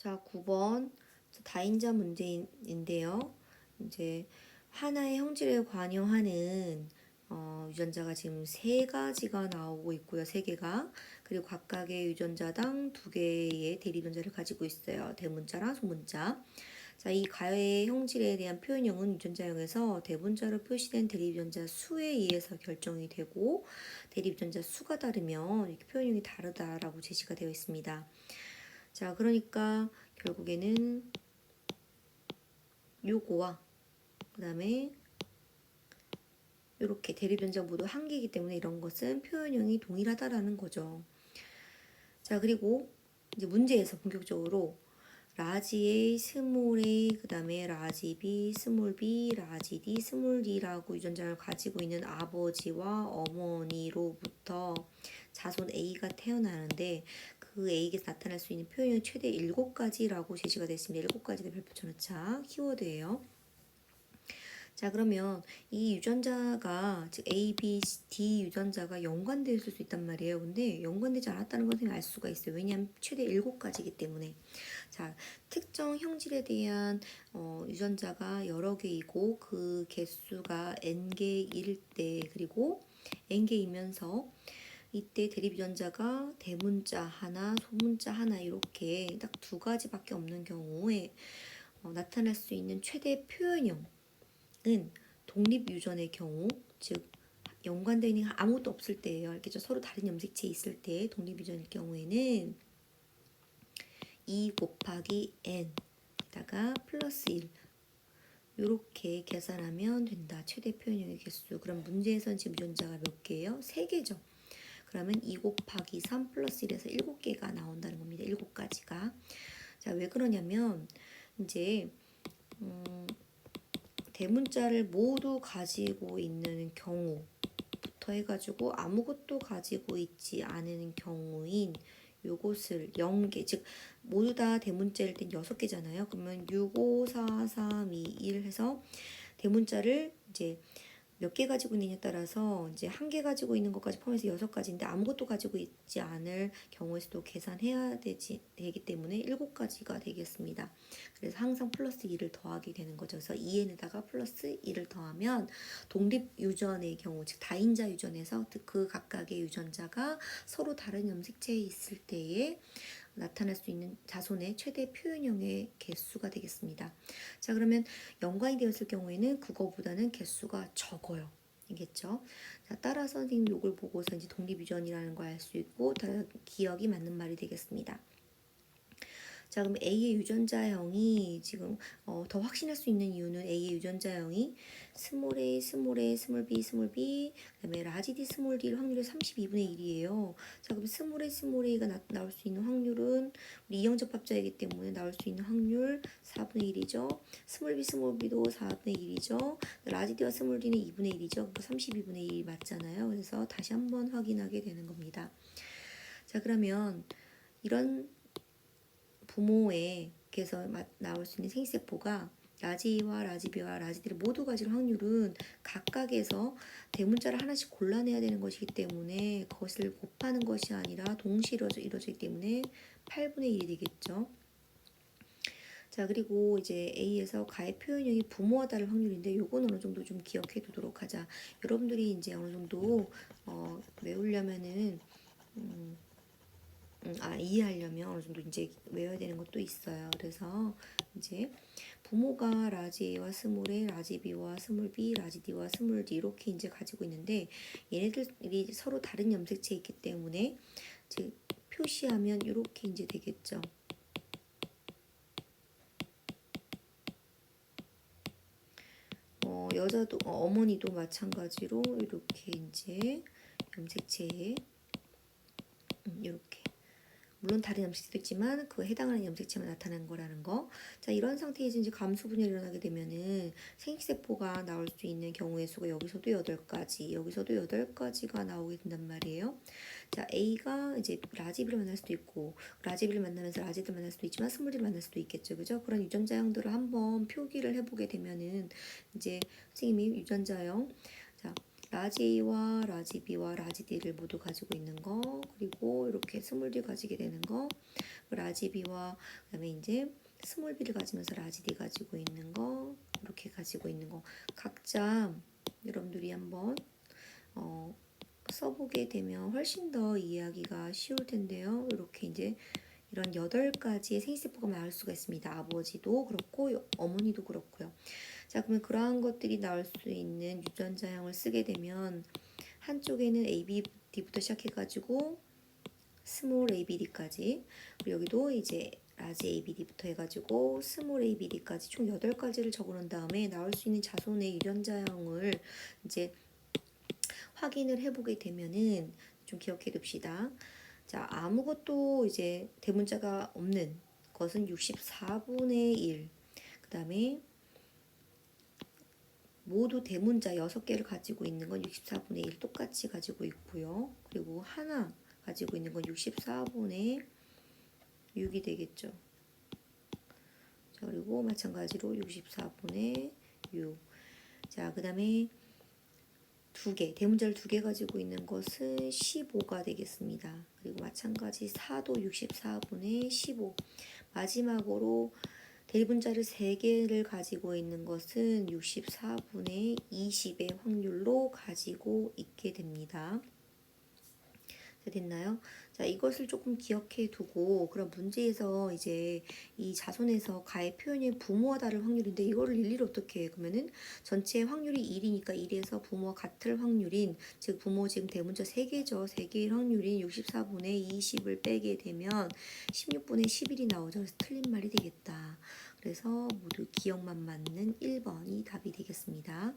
자, 9번 다인자 문제인데요. 이제 하나의 형질에 관여하는 유전자가 지금 세 가지가 나오고 있고요. 세 개가. 그리고 각각의 유전자당 두 개의 대리유전자를 가지고 있어요. 대문자랑 소문자. 자, 이 가의 형질에 대한 표현형은 유전자형에서 대문자로 표시된 대리유전자 수에 의해서 결정이 되고 대리유전자 수가 다르면 이렇게 표현형이 다르다라고 제시가 되어 있습니다. 자, 그러니까 결국에는 요거와 그 다음에 이렇게 대리변자 모두 한 개이기 때문에 이런 것은 표현형이 동일하다라는 거죠. 자, 그리고 이제 문제에서 본격적으로 라지 A, 스몰 A, 그 다음에 라지 B, 스몰 B, 라지 D, 스몰 D라고 유전자를 가지고 있는 아버지와 어머니로부터 자손 A가 태어나는데 그 A에게서 나타날 수 있는 표현이 최대 7가지라고 제시가 됐습니다. 7가지의 별표 쳐넣자 키워드예요. 자, 그러면 이 유전자가 즉 A, B, D 유전자가 연관되어 있을 수 있단 말이에요. 근데 연관되지 않았다는 것을 알 수가 있어요. 왜냐하면 최대 7가지이기 때문에. 자, 특정 형질에 대한 유전자가 여러 개이고 그 개수가 n개일 때 그리고 n개이면서 이때 대립 유전자가 대문자 하나, 소문자 하나 이렇게 딱 2가지밖에 없는 경우에 나타날 수 있는 최대 표현형 은 독립유전의 경우, 즉 연관되어 있는 아무것도 없을 때예요. 알겠죠? 서로 다른 염색체에 있을 때 독립유전일 경우에는 2 곱하기 n에다가 플러스 1 이렇게 계산하면 된다. 최대 표현형의 개수. 그럼 문제에선 지금 유전자가 몇 개예요? 3개죠. 그러면 2 곱하기 3 플러스 1에서 7개가 나온다는 겁니다. 7가지가. 자, 왜 그러냐면 이제 대문자를 모두 가지고 있는 경우부터 해가지고 아무것도 가지고 있지 않은 경우인 요것을 0개, 즉 모두 다 대문자일 땐 6개잖아요. 그러면 6, 5, 4, 3, 2, 1 해서 대문자를 이제 몇 개 가지고 있느냐에 따라서 이제 한 개 가지고 있는 것까지 포함해서 6가지인데 아무것도 가지고 있지 않을 경우에서도 계산해야 되기 때문에 7가지가 되겠습니다. 그래서 항상 플러스 2를 더하게 되는 거죠. 그래서 2n에다가 플러스 2를 더하면 독립 유전의 경우, 즉 다인자 유전에서 그 각각의 유전자가 서로 다른 염색체에 있을 때에 나타날 수 있는 자손의 최대 표현형의 개수가 되겠습니다. 자, 그러면 연관이 되었을 경우에는 그거보다는 개수가 적어요. 알겠죠? 자, 따라서 선생님 요걸 보고서 이제 독립유전이라는 걸 알 수 있고 기억이 맞는 말이 되겠습니다. 자, 그럼 A의 유전자형이 지금 더 확신할 수 있는 이유는 A의 유전자형이 스몰 a, 스몰 a, 스몰 b, 스몰 b, 그다음에 라지 d, 스몰 d일 확률이 32분의 1이에요. 자, 그럼 스몰 a, 스몰 a가 나올 수 있는 확률은 우리 이형접합자이기 때문에 나올 수 있는 확률 4분의 1이죠. 스몰 b, 스몰 b도 4분의 1이죠. 라지 d와 스몰 d는 2분의 1이죠. 그러니까 32분의 1이 맞잖아요. 그래서 다시 한번 확인하게 되는 겁니다. 자, 그러면 이런 부모에게서 나올 수 있는 생식세포가 라지와 라지비와 라지디를 모두 가질 확률은 각각에서 대문자를 하나씩 골라내야 되는 것이기 때문에 그것을 곱하는 것이 아니라 동시에 이루어지기 때문에 8분의 1이 되겠죠. 자, 그리고 이제 A에서 가의 표현형이 부모와 다를 확률인데 요건 어느 정도 좀 기억해 두도록 하자. 여러분들이 이제 어느 정도 외우려면은 이해하려면 어느 정도 이제 외워야 되는 것도 있어요. 그래서 이제 부모가 라지 A와 스몰 A, 라지 B와 스몰 B, 라지 D와 스몰 D 이렇게 이제 가지고 있는데 얘네들이 서로 다른 염색체에 있기 때문에 즉 표시하면 이렇게 이제 되겠죠. 여자도 어머니도 마찬가지로 이렇게 이제 염색체에 이렇게 물론 다른 염색체도 있지만 그에 해당하는 염색체만 나타나는 거라는 거. 자, 이런 상태에서 이제 감수 분열이 일어나게 되면은 생식세포가 나올 수 있는 경우의 수가 여기서도 8가지, 여기서도 8가지가 나오게 된단 말이에요. 자, A가 이제 라지비를 만날 수도 있고 라지비를 만나면서 라지를 만날 수도 있지만 스몰디를 만날 수도 있겠죠. 그죠? 그런 유전자형들을 한번 표기를 해보게 되면은 이제 선생님이 유전자형 자, 라지 A와 라지 B와 라지 D를 모두 가지고 있는 거, 그리고 이렇게 스몰 D 가지게 되는 거, 라지 B와 그다음에 이제 스몰 B를 가지면서 라지 D 가지고 있는 거, 이렇게 가지고 있는 거 각자 여러분들이 한번 써보게 되면 훨씬 더 이해하기가 쉬울 텐데요. 이렇게 이제 이런 8가지의 생리세포가 나올 수가 있습니다. 아버지도 그렇고 어머니도 그렇고요. 자, 그러면 그러한 것들이 나올 수 있는 유전자형을 쓰게 되면 한쪽에는 ABD부터 시작해가지고 스몰 ABD까지, 그리고 여기도 이제 라지 ABD부터 해가지고 스몰 ABD까지 총 8가지를 적어놓은 다음에 나올 수 있는 자손의 유전자형을 이제 확인을 해보게 되면은 좀 기억해 둡시다. 자, 아무것도 이제 대문자가 없는 것은 64분의 1. 그 다음에 모두 대문자 6개를 가지고 있는 건 64분의 1 똑같이 가지고 있고요. 그리고 하나 가지고 있는 건 64분의 6이 되겠죠. 자, 그리고 마찬가지로 64분의 6. 자, 그 다음에 대문자를 2개 가지고 있는 것은 15가 되겠습니다. 그리고 마찬가지 4도 64분의 15. 마지막으로 대문자를 3개를 가지고 있는 것은 64분의 20의 확률로 가지고 있게 됩니다. 됐나요? 자, 이것을 조금 기억해 두고 그런 문제에서 이제 이 자손에서 가의 표현이 부모와 다를 확률인데 이거를 일일이 어떻게 해? 그러면은 전체 확률이 1이니까 1에서 부모와 같을 확률인, 즉 부모 지금 대문자 3개죠. 3개의 확률인 64분의 20을 빼게 되면 16분의 11이 나오죠. 그래서 틀린 말이 되겠다. 그래서 모두 기억만 맞는 1번이 답이 되겠습니다.